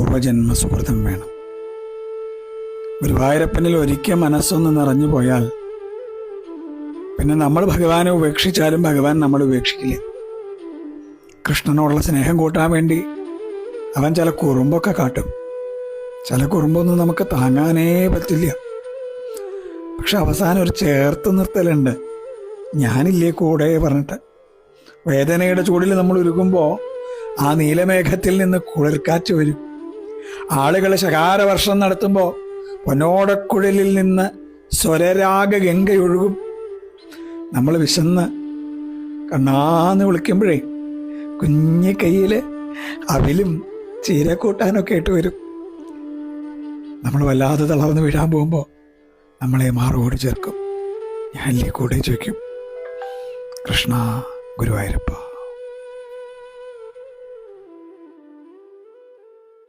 പൂർവജന്മ സുഹൃതം വേണം. ഗുരുവായൂരപ്പനിൽ ഒരിക്കൽ മനസ്സൊന്ന് നിറഞ്ഞു പോയാൽ പിന്നെ നമ്മൾ ഭഗവാനെ ഉപേക്ഷിച്ചാലും ഭഗവാൻ നമ്മൾ ഉപേക്ഷിക്കില്ല. കൃഷ്ണനോടുള്ള സ്നേഹം കൂട്ടാൻ വേണ്ടി അവൻ ചില കുറുമ്പൊക്കെ കാട്ടും. ചില കുറുമ്പൊന്നും നമുക്ക് താങ്ങാനേ പറ്റില്ല. പക്ഷെ അവസാനം ഒരു ചേർത്ത് നിർത്തലുണ്ട്, ഞാനില്ലേ കൂടെ പറഞ്ഞിട്ട്. വേദനയുടെ ചൂടിൽ നമ്മൾ ഉരുകുമ്പോൾ ആ നീലമേഘത്തിൽ നിന്ന് കുളിർക്കാറ്റ് വരും. ആളുകൾ ശകാരവർഷം നടത്തുമ്പോൾ പൊന്നോടക്കുഴലിൽ നിന്ന് സ്വരരാഗ ഗംഗയൊഴുകും. നമ്മൾ വിശന്ന് കണ്ണാന്ന് വിളിക്കുമ്പോഴേ കുഞ്ഞി കയ്യിൽ അവിലും ചീരക്കൂട്ടാനൊക്കെ ആയിട്ട് വരും. നമ്മൾ വല്ലാതെ തളർന്ന് വീഴാൻ പോകുമ്പോൾ നമ്മളെ മാറോട് ചേർക്കും, ഞാനില്ലേ കൂടെ ചോദിക്കും. കൃഷ്ണ, ഗുരുവായൂരപ്പ.